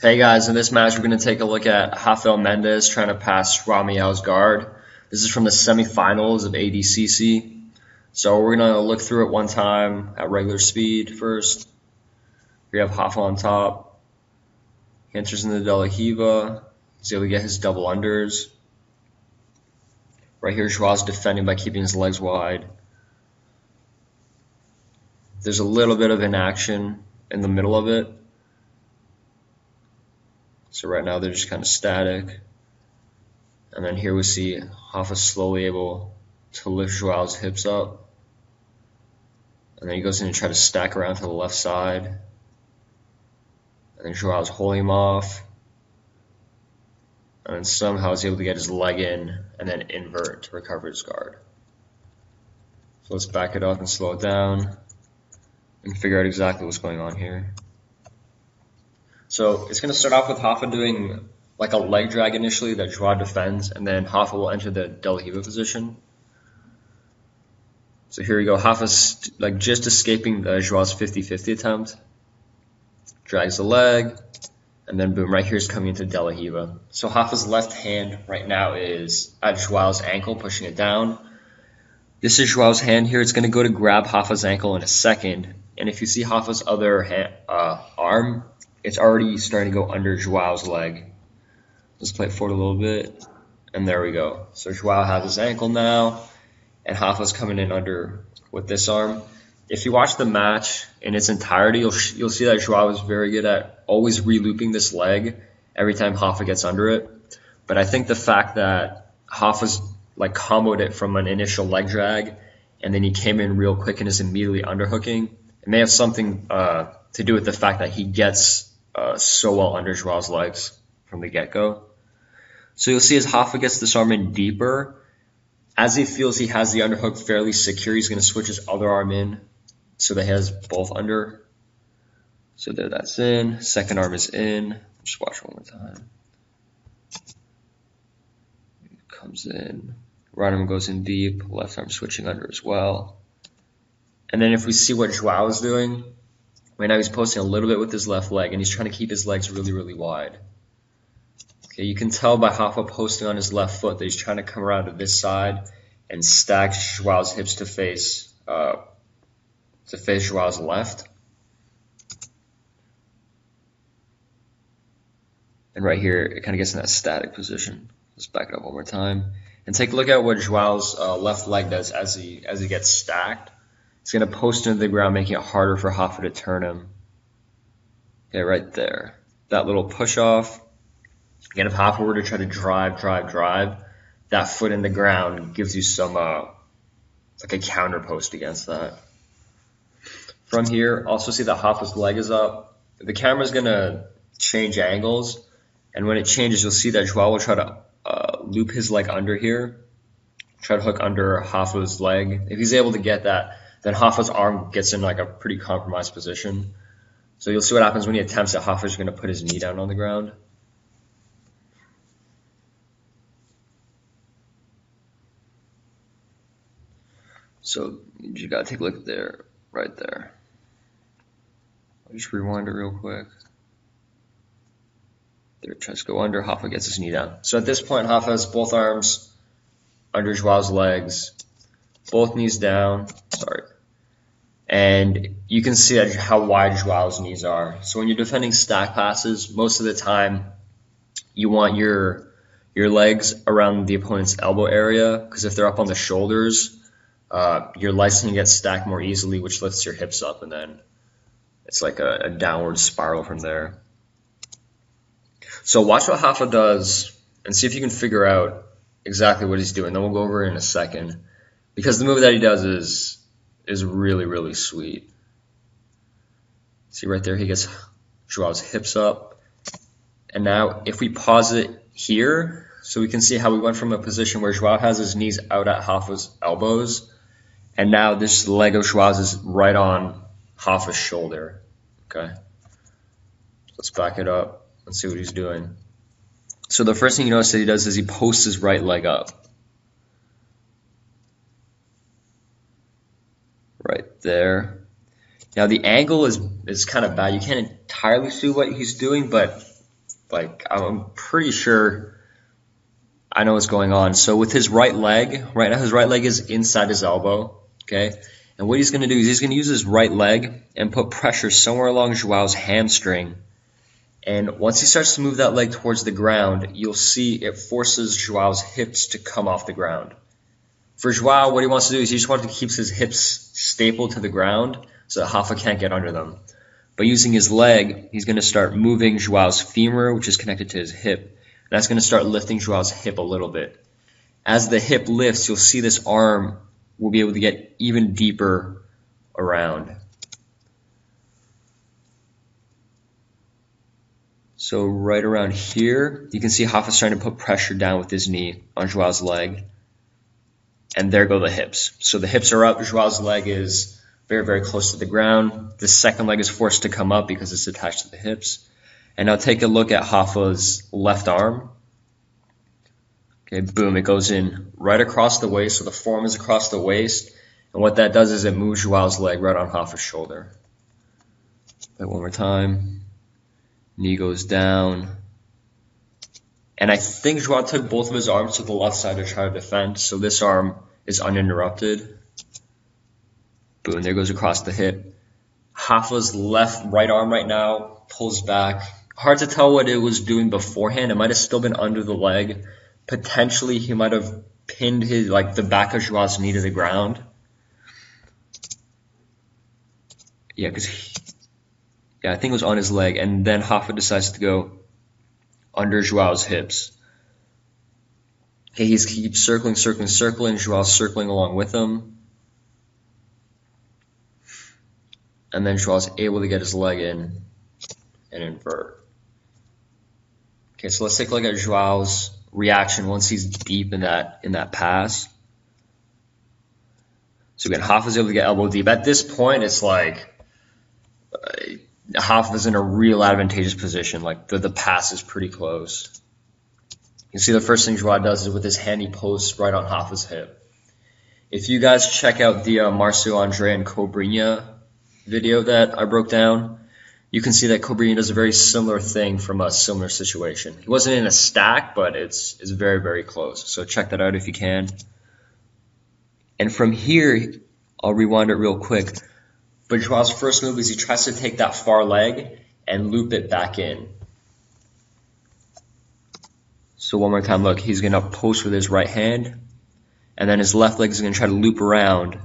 Hey guys, in this match we're going to take a look at Rafael Mendes trying to pass Joao Miyao's guard. This is from the semifinals of ADCC. So we're going to look through it one time at regular speed first. We have Rafa on top. He enters into the De La Hiva. He's able to get his double unders. Right here, Joao's defending by keeping his legs wide. There's a little bit of inaction in the middle of it. So right now they're just kind of static. And then here we see Rafa slowly able to lift Joao's hips up. And then he goes in and tries to stack around to the left side. And then Joao's holding him off. And then somehow he's able to get his leg in and then invert to recover his guard. So let's back it up and slow it down and figure out exactly what's going on here. So it's going to start off with Rafa doing like a leg drag initially that Joao defends, and then Rafa will enter the De La Hiva position. So here we go. Rafa's like just escaping Joao's 50-50 attempt. Drags the leg, and then boom, right here is coming into De La Hiva. So Rafa's left hand right now is at Joao's ankle, pushing it down. This is Joao's hand here. It's going to go to grab Rafa's ankle in a second. And if you see Rafa's other arm, it's already starting to go under Joao's leg. Let's play it forward a little bit. And there we go. So Joao has his ankle now, and Rafa's coming in under with this arm. If you watch the match in its entirety, you'll see that Joao is very good at always re-looping this leg every time Rafa gets under it. But I think the fact that Rafa's like comboed it from an initial leg drag, and then he came in real quick and is immediately underhooking, it may have something to do with the fact that he gets so well under Joao's legs from the get-go. So you'll see as Rafa gets this arm in deeper, as he feels he has the underhook fairly secure, he's going to switch his other arm in so that he has both under. So there, that's in. Second arm is in. Just watch one more time. Comes in. Right arm goes in deep. Left arm switching under as well. And then if we see what Joao is doing, right now he's posting a little bit with his left leg, and he's trying to keep his legs really, really wide. Okay, you can tell by Rafa posting on his left foot that he's trying to come around to this side and stack Joao's hips to face Joao's left. And right here, it kind of gets in that static position. Let's back it up one more time and take a look at what Joao's left leg does as he gets stacked. It's going to post into the ground, making it harder for Rafa to turn him. Okay, right there. That little push off. Again, if Rafa were to try to drive, that foot in the ground gives you some, like a counter post against that. From here, also see that Rafa's leg is up. The camera's going to change angles, and when it changes, you'll see that Joao will try to loop his leg under here, try to hook under Rafa's leg. If he's able to get that, then Rafa's arm gets in like a pretty compromised position. So you'll see what happens when he attempts it. Rafa's going to put his knee down on the ground. So you got to take a look there, right there. I'll just rewind it real quick. There, tries to go under. Rafa gets his knee down. So at this point, Rafa has both arms under Joao's legs, both knees down. Sorry. And you can see that how wide Joao's knees are. So when you're defending stack passes, most of the time you want your legs around the opponent's elbow area, because if they're up on the shoulders, your legs can get stacked more easily, which lifts your hips up, and then it's like a downward spiral from there. So watch what Rafa does and see if you can figure out exactly what he's doing. Then we'll go over it in a second, because the move that he does is really, really sweet. See right there, he gets Joao's hips up. And now if we pause it here, so we can see how we went from a position where Joao has his knees out at Rafa's elbows, and now this leg of Joao's is right on Rafa's shoulder. Okay, let's back it up and see what he's doing. So the first thing you notice that he does is he posts his right leg up. Right there. Now the angle is kind of bad. You can't entirely see what he's doing, but Like, I'm pretty sure I know what's going on. So with his right leg, right now his right leg is inside his elbow, okay? And what he's going to do is he's going to use his right leg and put pressure somewhere along Joao's hamstring. And once he starts to move that leg towards the ground, you'll see it forces Joao's hips to come off the ground. For Joao, what he wants to do is he just wants to keep his hips stapled to the ground so that Rafa can't get under them. But using his leg, he's going to start moving Joao's femur, which is connected to his hip. And that's going to start lifting Joao's hip a little bit. As the hip lifts, you'll see this arm will be able to get even deeper around. So right around here, you can see Rafa's trying to put pressure down with his knee on Joao's leg. And there go the hips. So the hips are up. Joao's leg is very, very close to the ground. The second leg is forced to come up because it's attached to the hips. And now take a look at Rafa's left arm. Okay, boom, it goes in right across the waist. So the forearm is across the waist. And what that does is it moves Joao's leg right on Rafa's shoulder. Play one more time. Knee goes down. And I think Joao took both of his arms to the left side to try to defend. So this arm is uninterrupted. Boom, there goes across the hip. Rafa's right arm right now pulls back. Hard to tell what it was doing beforehand. It might have still been under the leg. Potentially, he might have pinned his the back of Joao's knee to the ground. Yeah, I think it was on his leg. And then Rafa decides to go under Joao's hips. Okay, he keeps circling. Joao's circling along with him. And then Joao's able to get his leg in and invert. Okay, so let's take a look at Joao's reaction once he's deep in that pass. So again, Rafa's able to get elbow deep. At this point, it's like Rafa's in a real advantageous position. Like the pass is pretty close. You can see the first thing Joao does is with his hand he posts right on Rafa's hip. If you guys check out the Marcio Andre and Cobrinha video that I broke down, you can see that Cobrinha does a very similar thing from a similar situation. He wasn't in a stack, but it's very, very close. So check that out if you can. And from here, I'll rewind it real quick. But Joao's first move is he tries to take that far leg and loop it back in. So one more time, look, he's going to post with his right hand, and then his left leg is going to try to loop around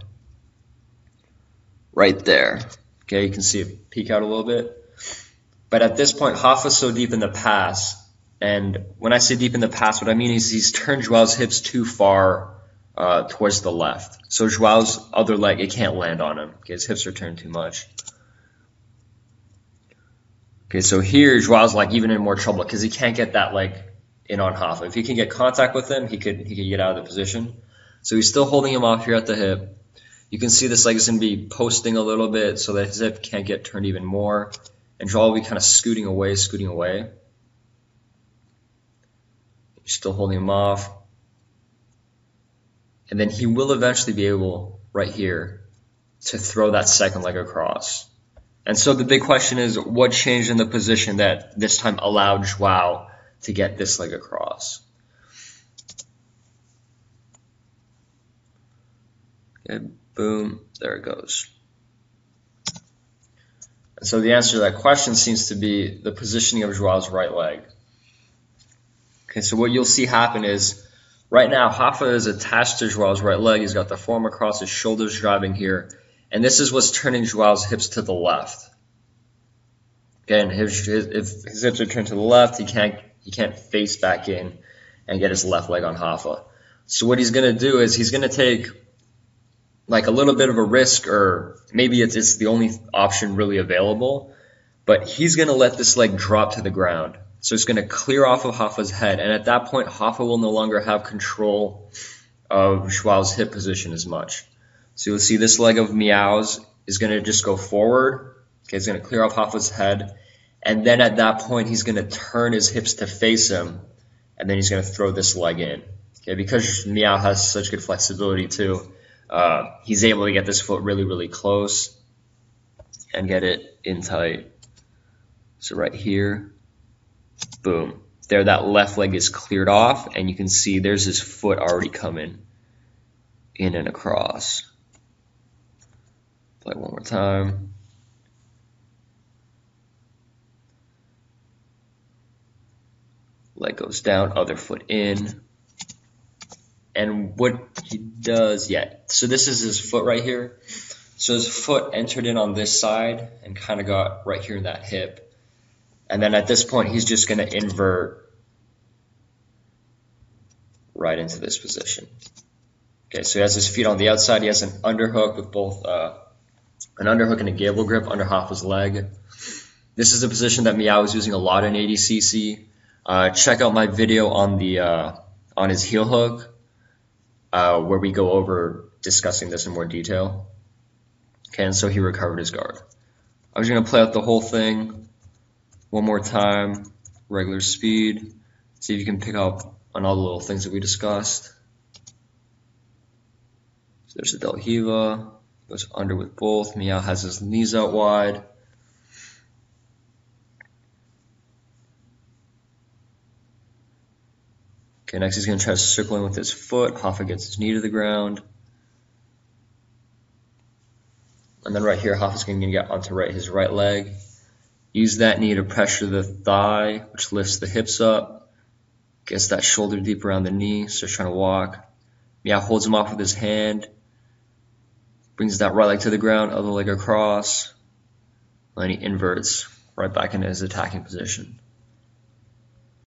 right there. Okay, you can see it peek out a little bit. But at this point, Rafa's so deep in the pass, and when I say deep in the pass, what I mean is he's turned Joao's hips too far towards the left. So Joao's other leg, it can't land on him. Okay, his hips are turned too much. Okay, so here Joao's even in more trouble because he can't get that leg in on Rafa. If he can get contact with him, he could get out of the position. So he's still holding him off here at the hip. You can see this leg is going to be posting a little bit so that his hip can't get turned even more. And Joao will be kind of scooting away. He's still holding him off. And then he will eventually be able, right here, to throw that second leg across. And so the big question is, what changed in the position that this time allowed Joao to get this leg across? Okay, boom, there it goes. And so the answer to that question seems to be the positioning of Joao's right leg. Okay, so what you'll see happen is, right now, Rafa is attached to Joao's right leg. He's got the forearm across his shoulders driving here. And this is what's turning Joao's hips to the left. Again, if his hips are turned to the left, he can't face back in and get his left leg on Rafa. So what he's going to do is he's going to take a little bit of a risk, or maybe it's the only option really available, but he's going to let this leg drop to the ground. So it's going to clear off of Rafa's head, and at that point, Rafa will no longer have control of Joao's hip position as much. So you'll see this leg of Miyao's is going to just go forward. Okay, it's going to clear off Rafa's head, and then at that point, he's going to turn his hips to face him, and then he's going to throw this leg in. Okay, because Miyao has such good flexibility too, he's able to get this foot really, really close and get it in tight. So right here, Boom. There, that left leg is cleared off, and you can see there's his foot already coming in and across. Play one more time. Leg goes down, other foot in. And what he does, so this is his foot right here. So his foot entered in on this side and kind of got right here in that hip. And then at this point, he's just going to invert right into this position. Okay, so he has his feet on the outside. He has an underhook with both an underhook and a gable grip under Rafa's leg. This is a position that Miyao is using a lot in ADCC. Check out my video on the on his heel hook, where we go over discussing this in more detail. Okay, and so he recovered his guard. I'm just going to play out the whole thing one more time, regular speed. See if you can pick up on all the little things that we discussed. So there's the Del Hiva, goes under with both. Miyao has his knees out wide. Okay, next he's going to try to circle in with his foot. Rafa gets his knee to the ground. And then right here, Rafa's going to get onto his right leg. Use that knee to pressure the thigh, which lifts the hips up. Gets that shoulder deep around the knee, starts trying to walk. Miyao holds him off with his hand. Brings that right leg to the ground, other leg across. And then he inverts right back into his attacking position.